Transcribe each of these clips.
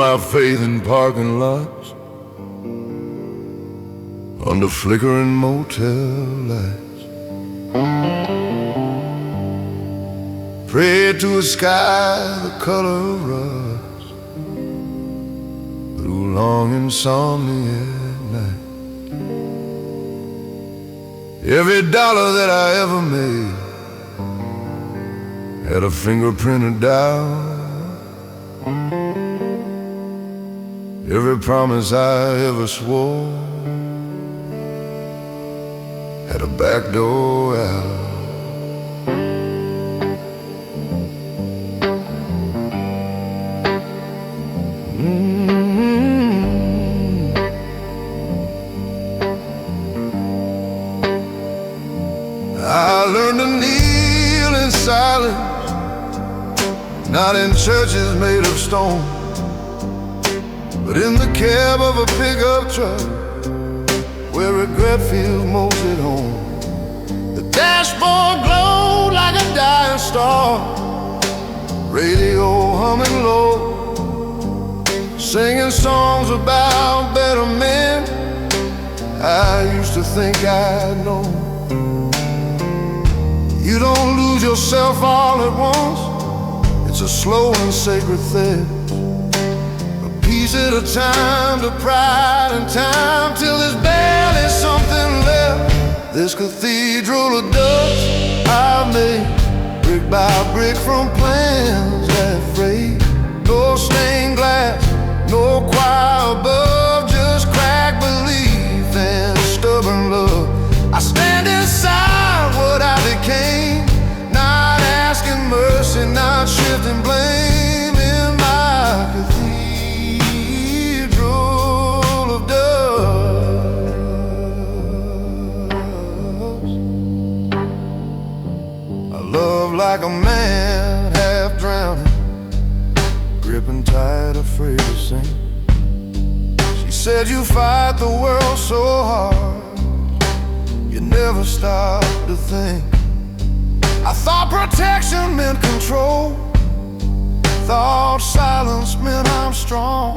my faith in parking lots, under flickering motel lights. Prayed to a sky the color of rust, through long insomnia at night. Every dollar that I ever made had a fingerprint of doubt. Every promise I ever swore had a back door out. I learned to kneel in silence, not in churches made of stone, but in the cab of a pickup truck where regret feels most at home. The dashboard glowed like a dying star, radio humming low, singing songs about better men I used to think I'd known. You don't lose yourself all at once, it's a slow and sacred thread, a piece at a time to pride and time, till there's barely something left. This cathedral of dust I've made, brick by brick from plans that frayed. No stained glass, no choir above, just cracked belief and stubborn love. I stand inside what I became, not asking mercy, not shifting blame, in my cathedral of dust. I love like a man half drowning, gripping tight, afraid to sink. She said you fight the world so hard, you never stop to think. I thought protection meant control, thought silence meant I'm strong.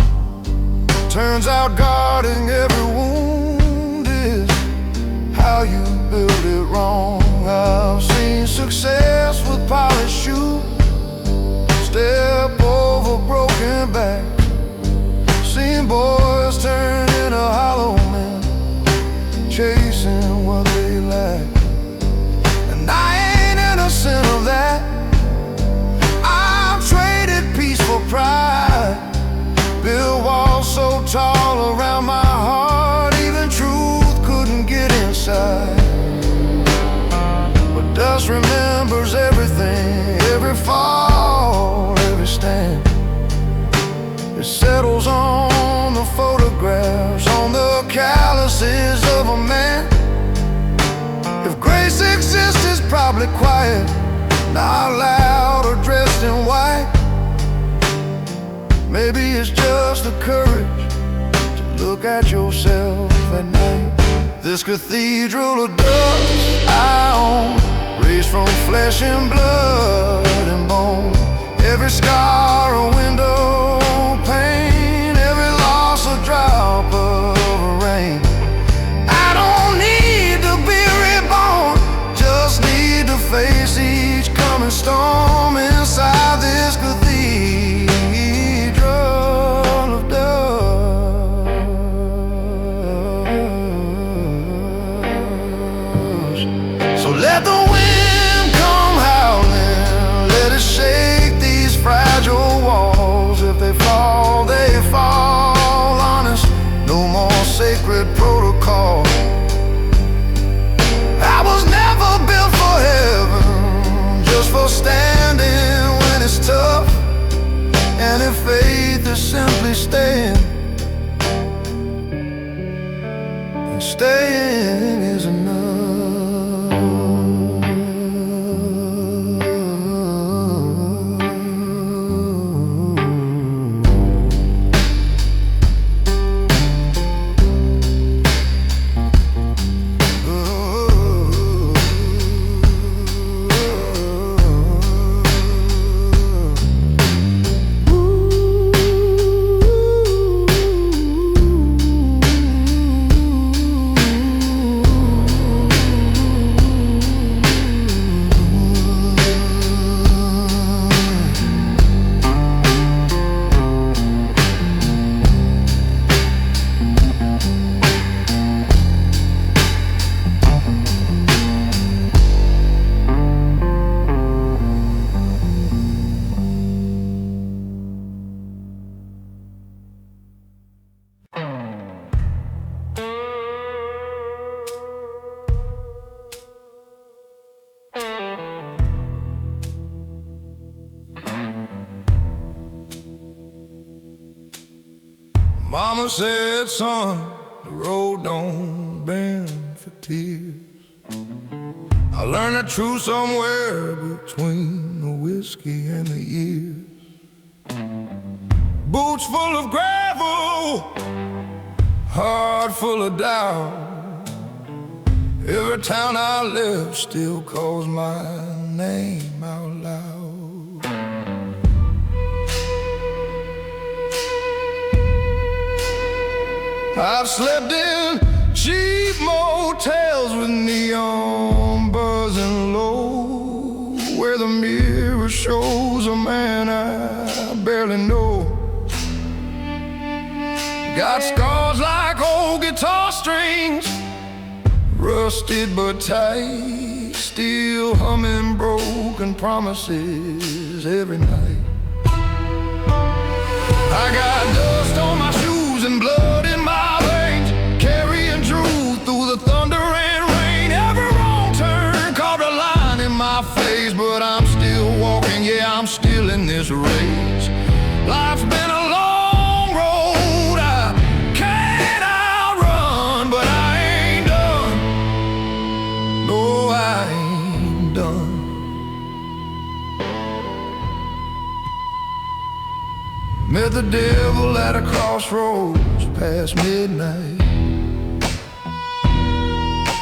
Turns out guarding every wound is how you build it wrong. I've seen success with polished shoes step over broken back, seen boys turn into hollow men, chasing what they lack. And I ain't innocent of that. I've traded peace for pride, built walls so tall around my heart, even truth couldn't get inside. But dust remembers everything, every fall, every stand. It settles on the photographs, on the calluses of a man. If grace exists, it's probably quiet, not loud or dressed in white. Maybe it's just the courage to look at yourself at night. This cathedral of dust I own, raised from flesh and blood and bone. Every scar a window pane, every loss a drop of rain. I don't need to be reborn, just need to face each coming storm inside this cathedral of dust. So let the wind come howling, let it shake these fragile walls. If they fall, they fall. Honest, no more sacred protocol. I was never built for heaven, just for standing when it's tough. And if faith is simply staying, then staying is enough. Mama said, son, the road don't bend for tears. I learned the truth somewhere between the whiskey and the years. Boots full of gravel, heart full of doubt. Every town I left still calls my name out loud. I've slept in cheap motels with neon buzzing low, where the mirror shows a man I barely know. Got scars like old guitar strings, rusted but tight, still humming broken promises every night. I got dust on my shoes and blood in my veins, carrying truth through the thunder and rain. Every wrong turn carved a line in my face, but I'm still walking, yeah, I'm still in this race. Life's been a long road I can't outrun, but I ain't done. No, I ain't done. Met the devil at a crossroads past midnight.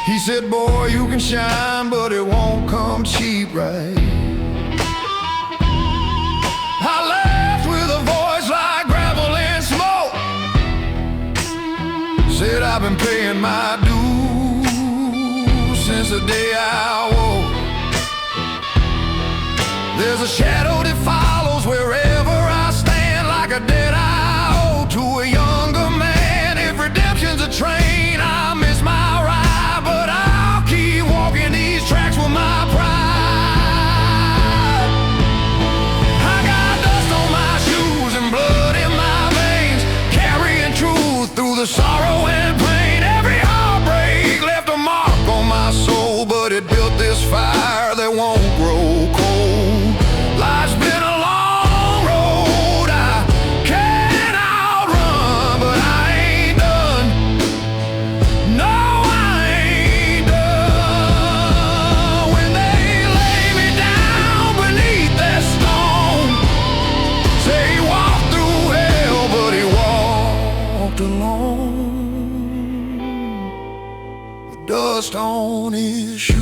He said, boy, you can shine, but it won't come cheap, right? I laughed with a voice like gravel and smoke. Said, I've been paying my dues since the day I woke. There's a shadow that follows wherever I stand, like a debt I owe to a younger man. If redemption's a train, I miss my ride, but I'll keep walking these tracks with my pride. I got dust on my shoes and blood in my veins, carrying truth through the sorrow and pain. Every heartbreak left a mark on my soul, but it built this fire that won't grow cold. Life's been a long road I can't outrun, but I ain't done. No, I ain't done. When they lay me down beneath that stone, say he walked through hell, but he walked alone, with dust on his shoes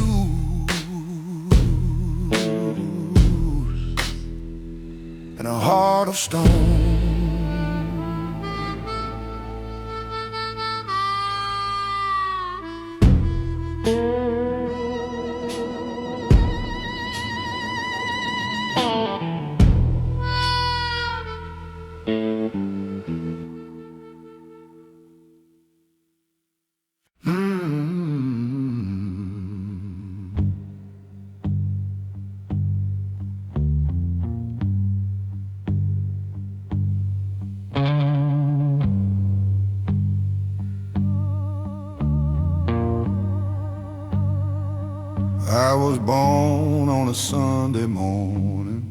and a heart of stone. I was born on a Sunday morning,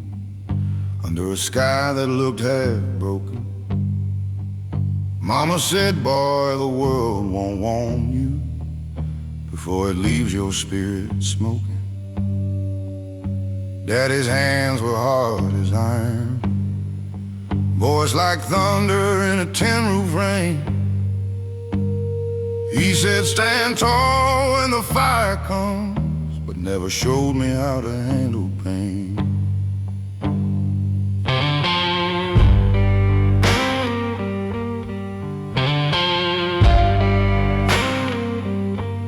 under a sky that looked half broken. Mama said, boy, the world won't warm you before it leaves your spirit smoking. Daddy's hands were hard as iron, voice like thunder in a tin-roof rain. He said, stand tall when the fire comes, but never showed me how to handle pain.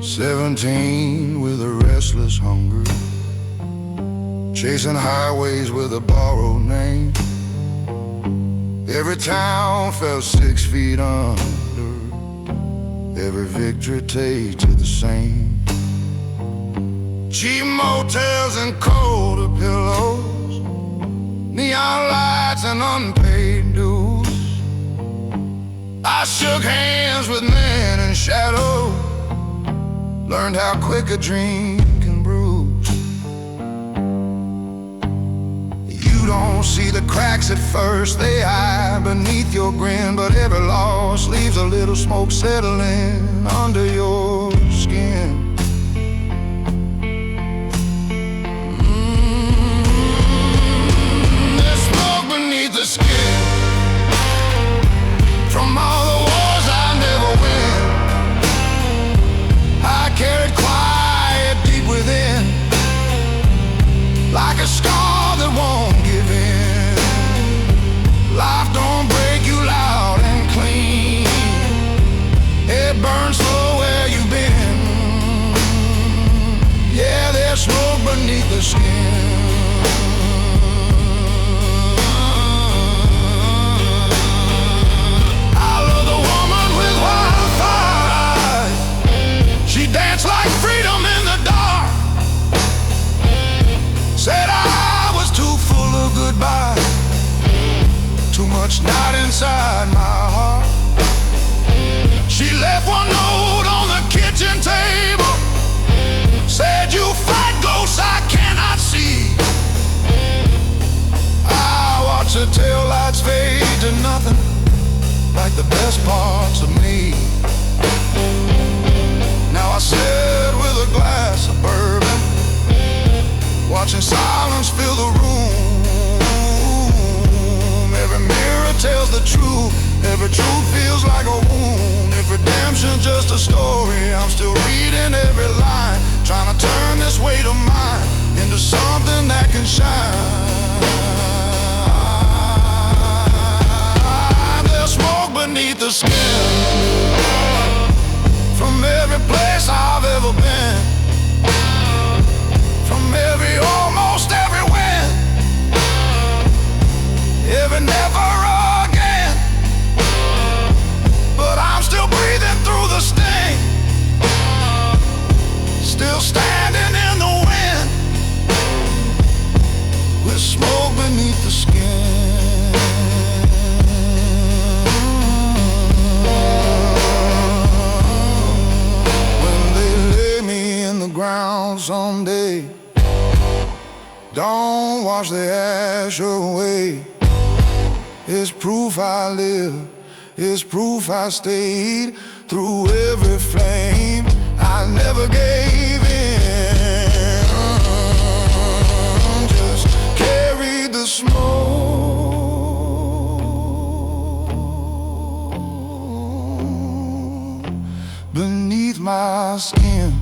"17 with a restless hunger, chasing highways with a borrowed name. Every town felt 6 feet under, every victory tasted the same. Cheap motels and colder pillows, neon lights and unpaid dues. I shook hands with men in shadow, learned how quick a dream can bruise. You don't see the cracks at first, they hide beneath your grin. But every loss leaves a little smoke settling under your skin. There's smoke beneath the skin from all the wars I never win. I carried quiet deep within, like a scar that won't give in. Life don't break you loud and clean, it burns slow where you've been. Yeah, there's smoke beneath the skin. I love the woman with wildfire eyes. She danced like freedom in the dark. Said I was too full of goodbye, too much night inside my heart. She left one note on the kitchen table, said you fight ghosts I cannot see. I watch the taillights fade to nothing, like the best parts of me. Now I sit with a glass of bourbon, watching silence fill the room. Every mirror tells the truth, every truth feels like a wound. If redemption's just a story, I'm still reading every line, trying to turn this weight of mine into something that can shine. There's smoke beneath the skin from every place I've ever been, from almost every win, every never again. But I'm still breathing through the sting, still standing in the wind, with smoke beneath the skin. When they lay me in the ground someday, don't wash the ash away. It's proof I live, it's proof I stayed through every flame. I never gave in, just carried the smoke beneath my skin.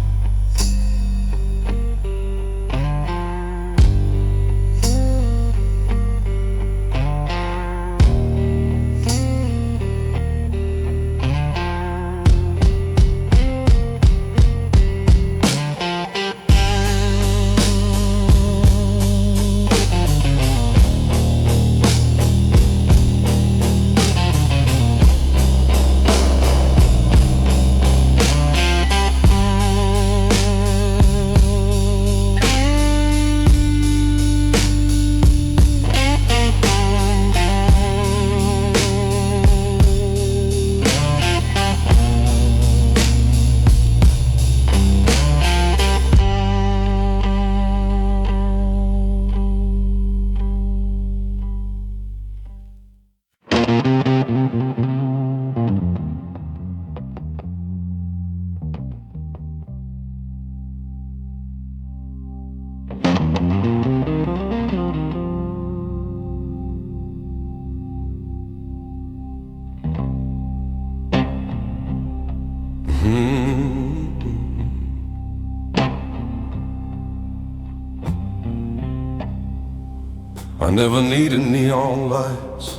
I never needed neon lights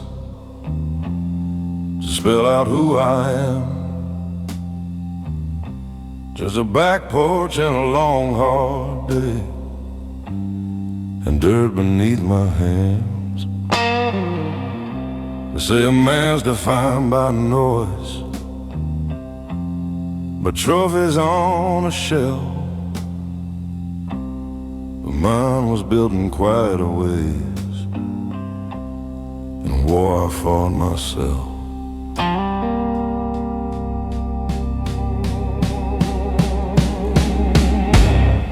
to spell out who I am. Just a back porch and a long hard day, and dirt beneath my hands. They say a man's defined by noise, but trophies on a shelf. But mine was built in quite a ways, in a war I fought myself.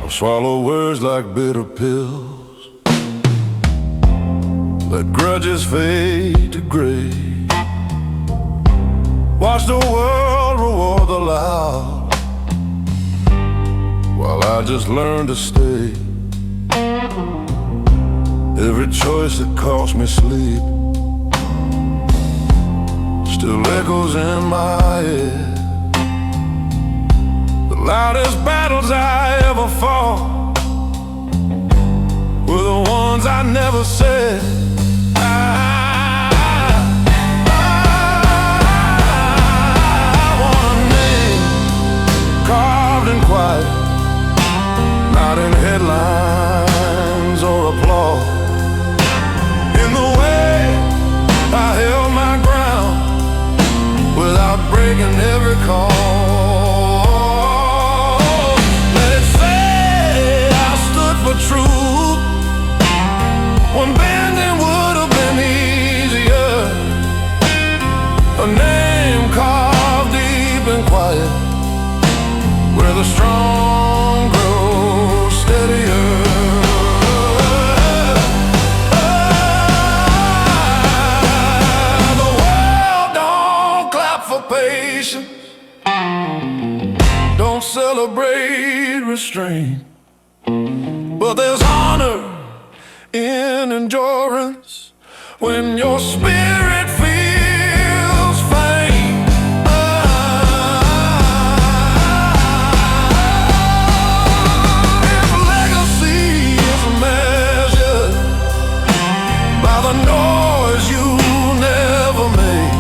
I've swallowed words like bitter pills, let grudges fade to gray. Watch the world reward the loud, while I just learned to stay. Every choice that cost me sleep still echoes in my head. The loudest battles I ever fought were the ones I never said. I want a name carved in quiet, not in headlines or applause. In the way I held my ground without breaking every call. Let it say I stood for truth when bending would have been easier. A name carved deep and quiet, where the strong grow steadier. The world don't clap for patience, don't celebrate restraint, but there's honor in endurance when your spirit feels faint. If legacy is measured by the noise you never made,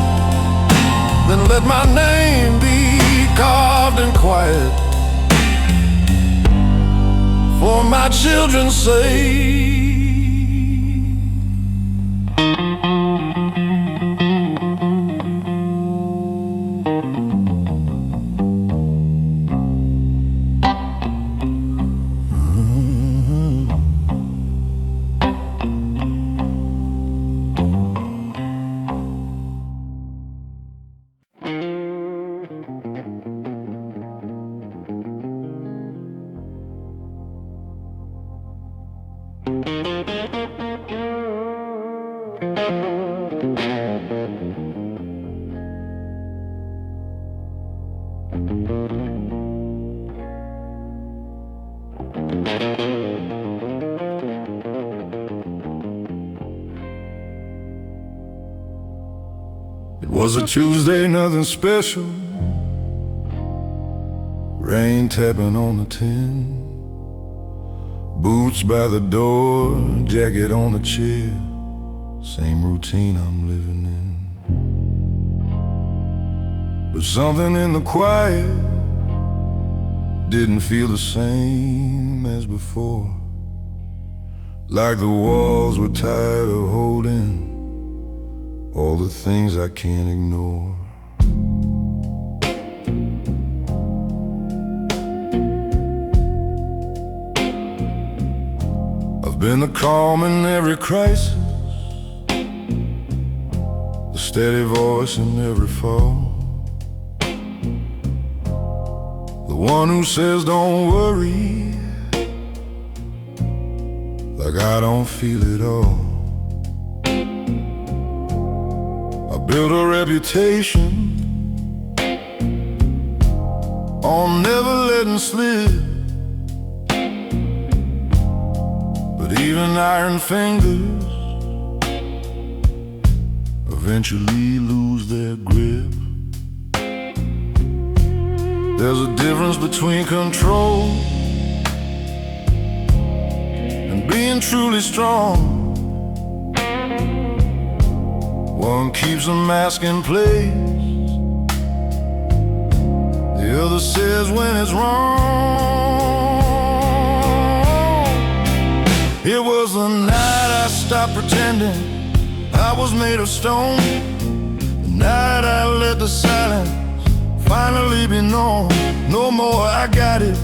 then let my name be carved in quiet for my children's sake. It was a Tuesday, nothing special. Rain tapping on the tin, boots by the door, jacket on the chair. Same routine I'm living in. But something in the quiet didn't feel the same as before. Like the walls were tired of holding all the things I can't ignore. I've been the calm in every crisis, the steady voice in every fall, the one who says don't worry, like I don't feel it all. Built a reputation on never letting slip, but even iron fingers eventually lose their grip. There's a difference between control and being truly strong. One keeps a mask in place, the other says when it's wrong. It was the night I stopped pretending I was made of stone, the night I let the silence finally be known. No more I got it,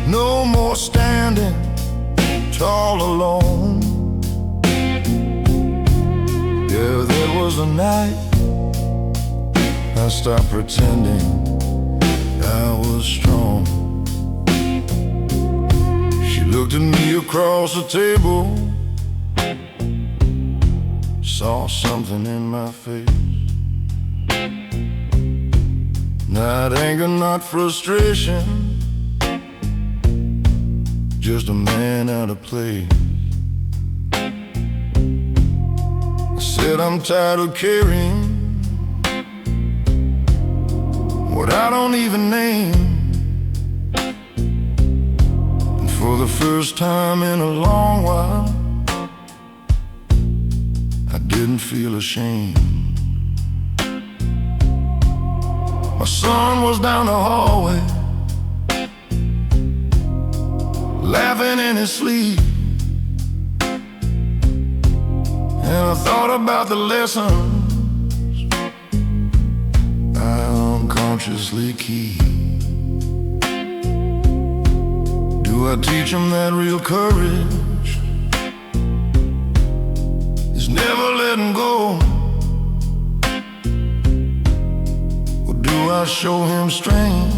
no more standing tall alone. Yeah, that was the night I stopped pretending I was strong. She looked at me across the table, saw something in my face. Not anger, not frustration, just a man out of place. I said I'm tired of carrying what I don't even name. And for the first time in a long while, I didn't feel ashamed. My son was down the hallway, laughing in his sleep. And I thought about the lessons I unconsciously keep. Do I teach him that real courage is never letting go? Or do I show him strength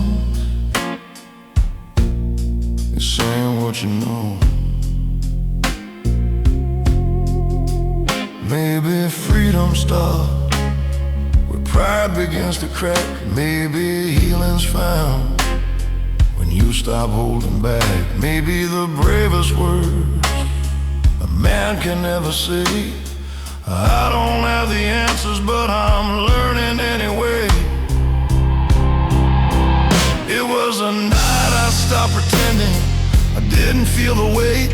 is saying what you know? Maybe freedom starts where pride begins to crack. Maybe healing's found when you stop holding back. Maybe the bravest words a man can ever say. I don't have the answers, but I'm learning anyway. It was a night I stopped pretending I didn't feel the weight.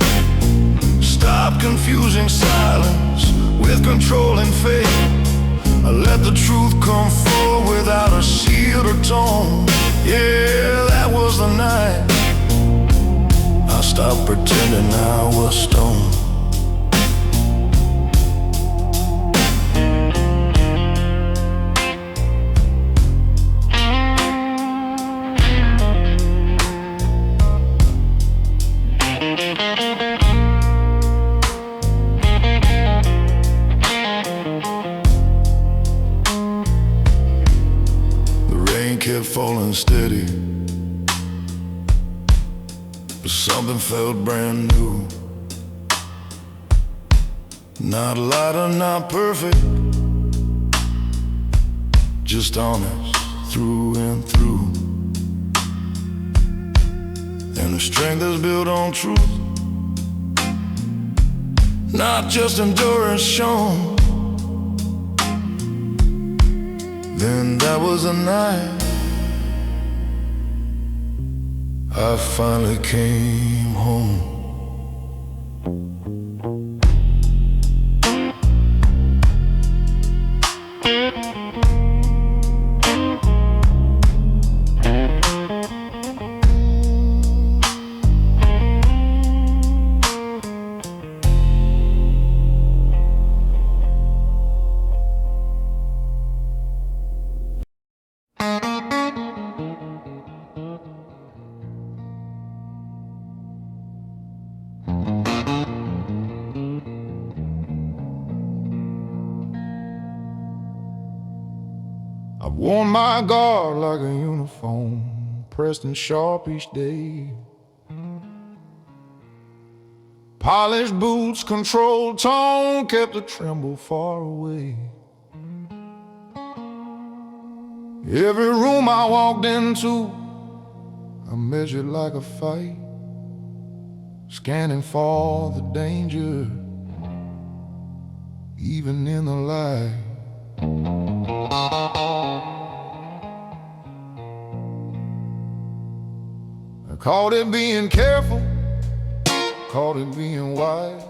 Stop confusing silence with controlling faith. I let the truth come forward without a shield or tone. Yeah, that was the night I stopped pretending I was stoned. Kept falling steady, but something felt brand new. Not lighter, not perfect, just honest through and through. And the strength is built on truth, not just endurance shown. Then that was the night I finally came home. I've worn my guard like a uniform, pressed and sharp each day. Polished boots, controlled tone, kept the tremble far away. Every room I walked into, I measured like a fight, scanning for the danger, even in the light. I called it being careful, called it being wise,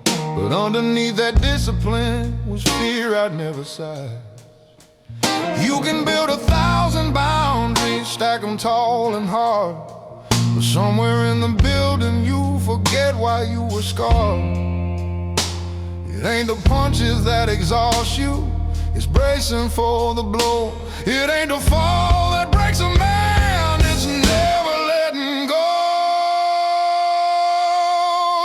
but underneath that discipline was fear I'd never size. You can build 1,000 boundaries, stack them tall and hard, but somewhere in the building you forget why you were scarred. It ain't the punches that exhaust you, it's bracing for the blow. It ain't the fall that breaks a man, it's never letting go.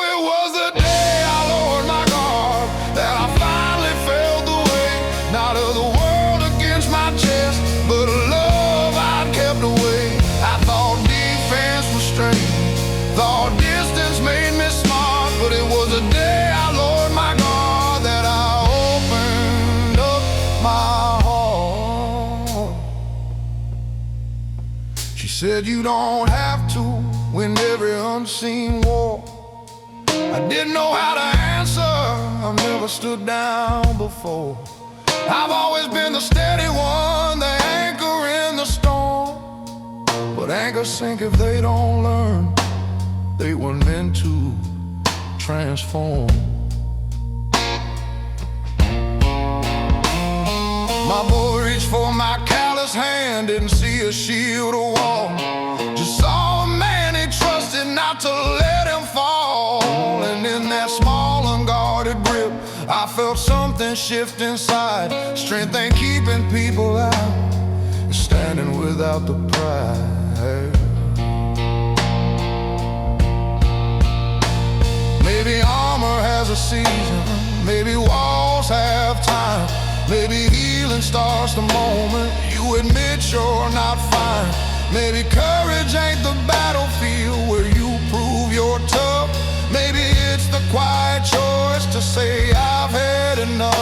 It was the day I lowered my guard that I finally felt the weight, not of the world against my chest, but a love I'd kept away. I thought defense was strength, thought distance made me smart, but it was the day I lowered my guard that I said you don't have to win every unseen war. I didn't know how to answer, I've never stood down before. I've always been the steady one, the anchor in the storm. But anchors sink if they don't learn. They were meant to transform. My boy reached for my callous hand, didn't see a shield or wall. Just saw a man he trusted not to let him fall. And in that small unguarded grip, I felt something shift inside. Strength ain't keeping people out, it's standing without the pride. Maybe armor has a season, maybe walls have time. Maybe healing starts the moment you admit you're not fine. Maybe courage ain't the battlefield where you prove you're tough. Maybe it's the quiet choice to say I've had enough.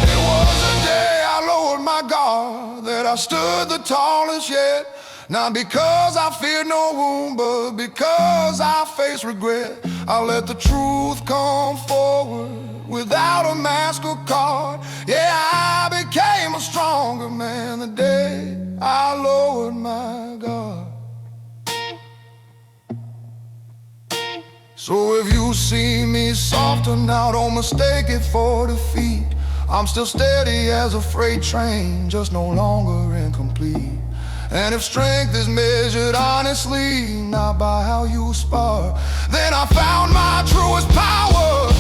It was the day I lowered my guard that I stood the tallest yet. Not because I feared no wound, but because I faced regret. I let the truth come forward without a mask or card. Yeah, I became a stronger man the day I lowered my guard. So if you see me softer now, don't mistake it for defeat. I'm still steady as a freight train, just no longer incomplete. And if strength is measured honestly, not by how you spar, then I found my truest power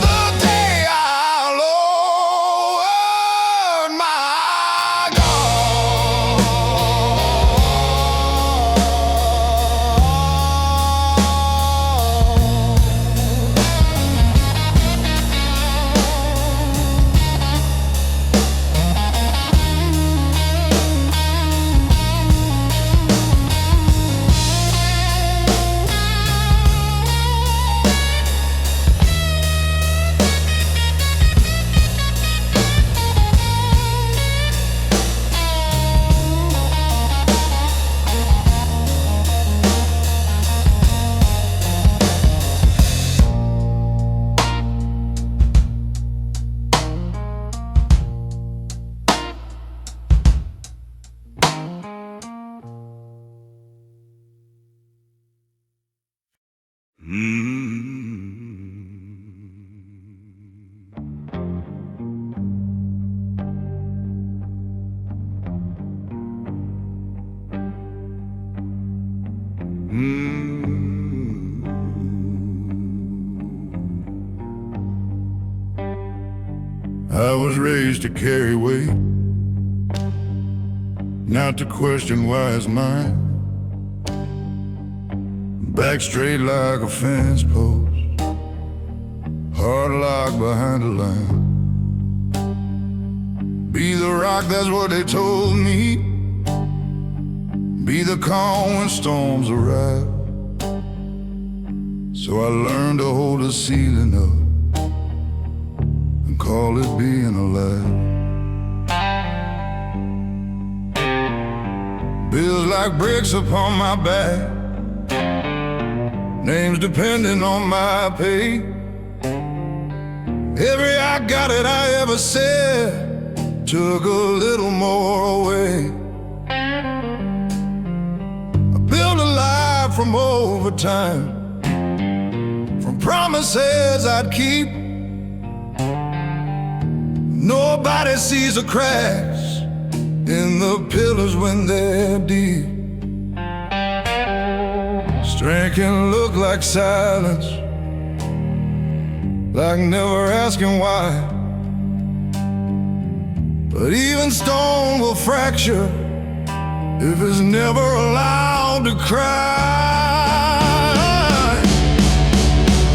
the day I lowered my guard. I was raised to carry weight, not to question why it's mine. Back straight like a fence post, hard locked behind a line. Be the rock, that's what they told me. Be the calm when storms arrive. So I learned to hold the ceiling up and call it being alive. Bills like bricks upon my back, names depending on my pay. Every I got it I ever said took a little more away. I built a life from overtime, from promises I'd keep. Nobody sees the cracks in the pillars when they're deep. Strength can look like silence, like never asking why. But even stone will fracture if it's never allowed to cry.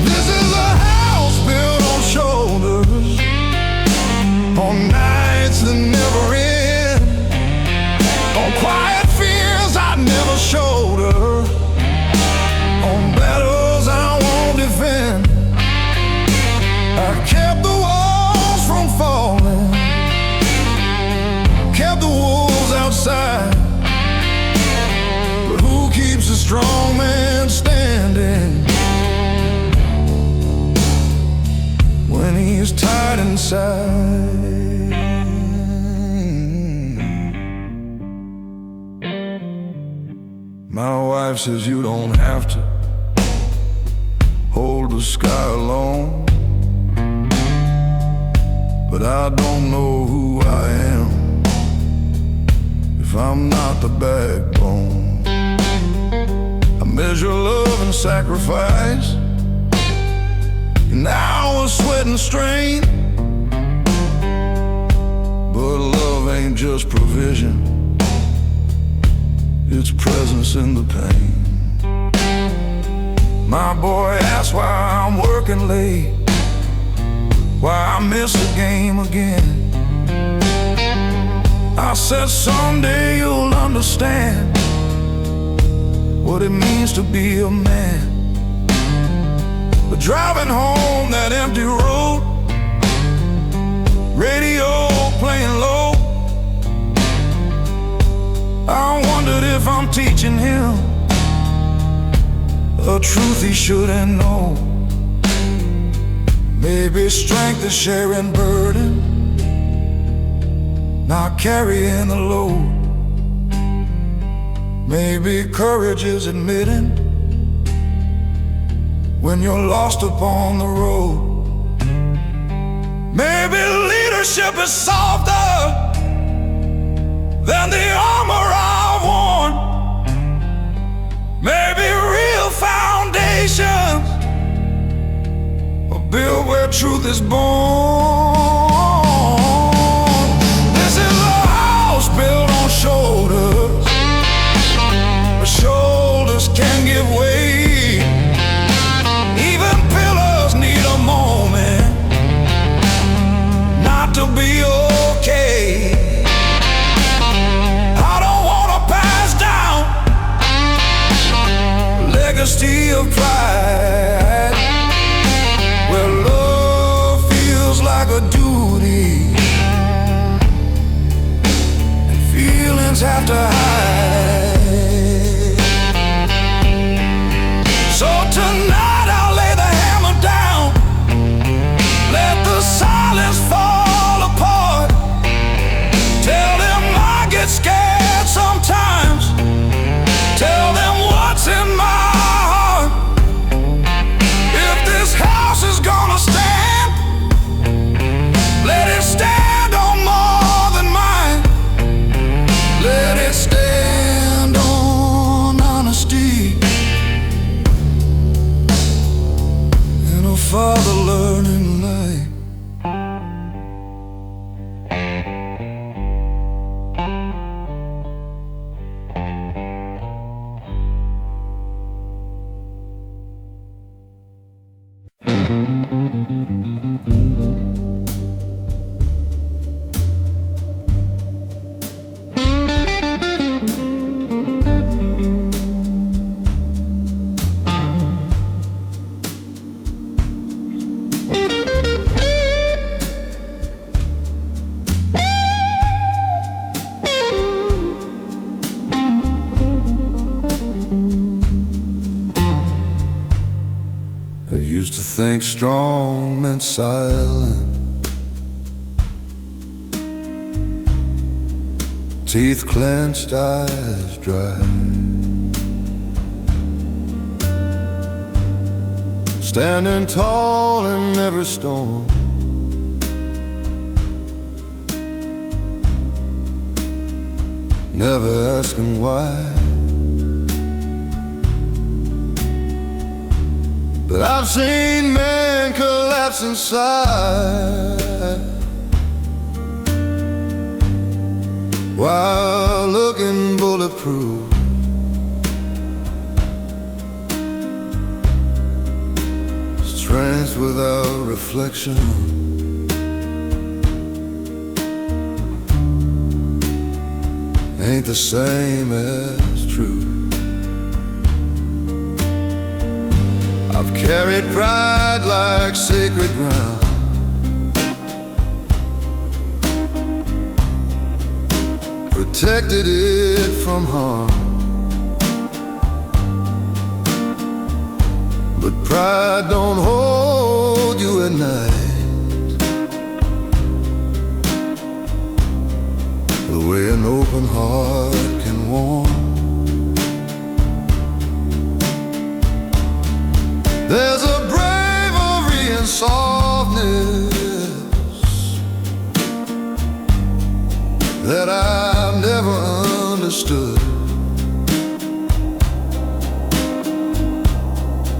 This is a house built on shoulders, on nights that never end, on quiet fears I never showed her, on battles I won't defend. I kept the walls from falling side. My wife says you don't have to hold the sky alone, but I don't know who I am if I'm not the backbone. I measure love and sacrifice, an hour sweat and strain, but love ain't just provision, it's presence in the pain. My boy asks why I'm working late, why I miss the game again. I said someday you'll understand what it means to be a man. But driving home that empty road, radio playing low, I wondered if I'm teaching him a truth he shouldn't know. Maybe strength is sharing burden, not carrying the load. Maybe courage is admitting when you're lost upon the road. Maybe leadership is softer than the armor I've worn. Maybe real foundations are built where truth is born. This is a house built on shoulders, but shoulders can give way. Even pillars need a moment not to be okay. Legacy of pride, where love feels like a duty and feelings have to hide. So tonight I'll lay the hammer down, let the silence fall apart. Tell them I get scared sometimes, tell them what's in my heart. If this house is gonna stand, let it stand on more than mine. Let it stand on honesty and a father learning life. I used to think strong meant silent, teeth clenched, eyes dry, standing tall in every storm. Never asking why, but I've seen men collapse inside while looking bulletproof. Strength without reflection, ain't the same as truth. I've carried pride like sacred ground, protected it from harm. But pride don't hold you at night, the way an open heart can warm. There's a bravery and softness that I've never understood.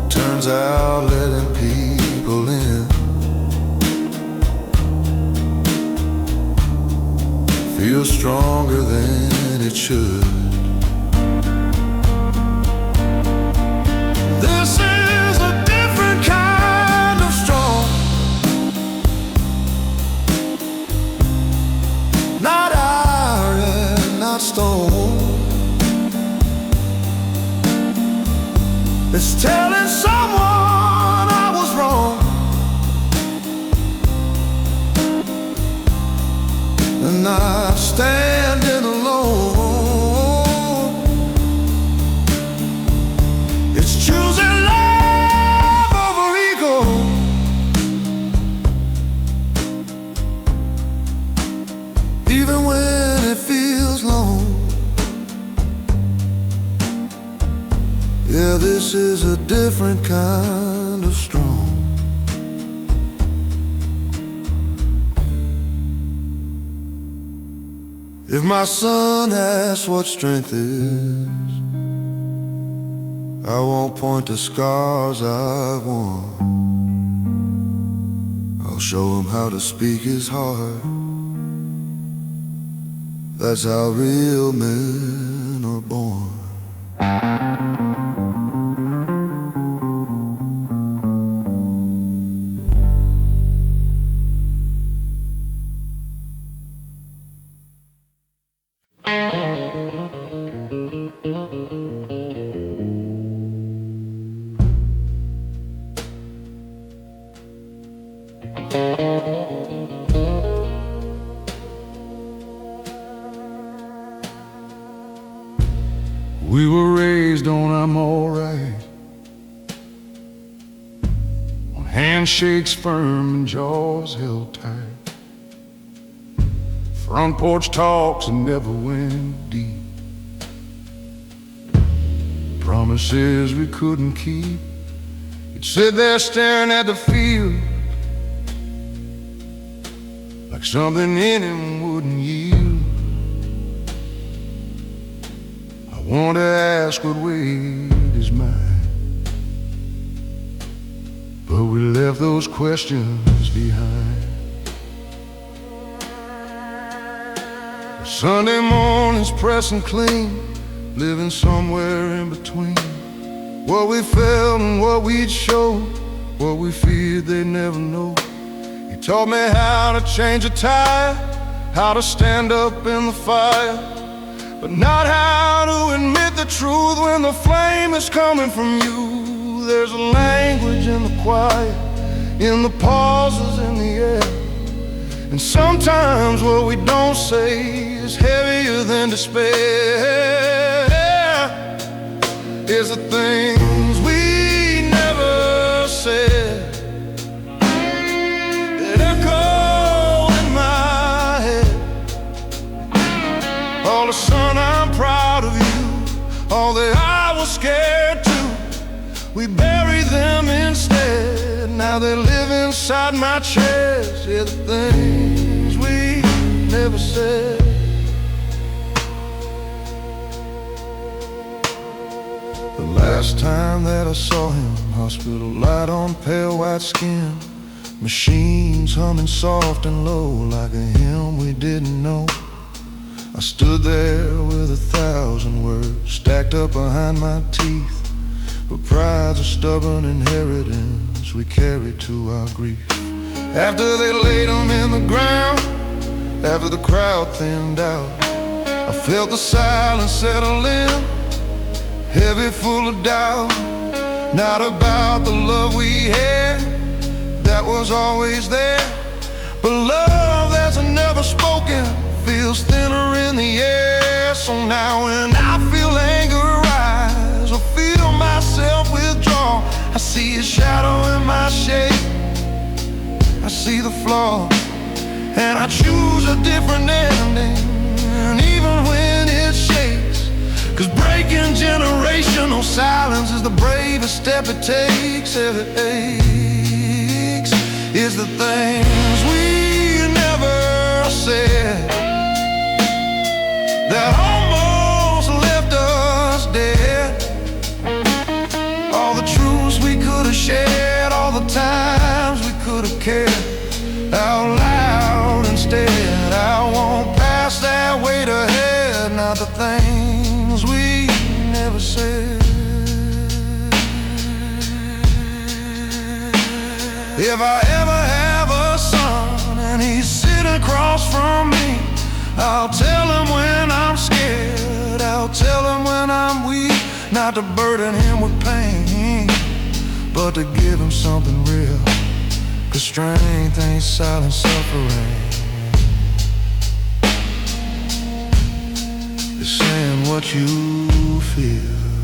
Turns out letting people in feels stronger than it should. This is a different kind of strong, not iron, not stone. It's telling someone I was wrong, and not standing alone. It's choosing love over ego, even when it feels long. Yeah, this is a different kind of strong. If my son asks what strength is, I won't point to scars I've worn. I'll show him how to speak his heart. That's how real men are born. We were raised on I'm alright, on handshakes firm and jaws held tight, front porch talks that never went deep, promises we couldn't keep. You'd sit there staring at the field like something in him wouldn't yield. I want to ask what weight is mine, but we left those questions behind. Sunday mornings pressing clean, living somewhere in between what we felt and what we'd show, what we feared they'd never know. He taught me how to change a tire, how to stand up in the fire, but not how to admit the truth when the flame is coming from you. There's a language in the quiet, in the pauses in the air, and sometimes what we don't say is heavier than despair. Is the things we never said that echo in my head. All the son, I'm proud of you. All that I was scared to, we buried them instead. Now they live inside my chest. Yeah, the things we never said. The last time that I saw him, hospital light on pale white skin, machines humming soft and low like a hymn we didn't know. I stood there with 1,000 words stacked up behind my teeth, but pride's a stubborn inheritance we carry to our grief. After they laid him in the ground, after the crowd thinned out, I felt the silence settle in, heavy, full of doubt. Not about the love we had that was always there, but love that's never spoken feels thinner in the air. So now when I feel anger rise or feel myself withdraw, I see a shadow in my shape, I see the flaw, and I choose a different ending. if it takes, if it aches, is the things we never said that almost left us dead. All the truths we could have shared, all the times we could have cared out loud instead. I won't pass that weight ahead, not the things we never said. If I ever have a son and he's sitting across from me, I'll tell him when I'm scared, I'll tell him when I'm weak, not to burden him with pain, but to give him something real, 'cause strength ain't silent suffering. It's saying what you feel.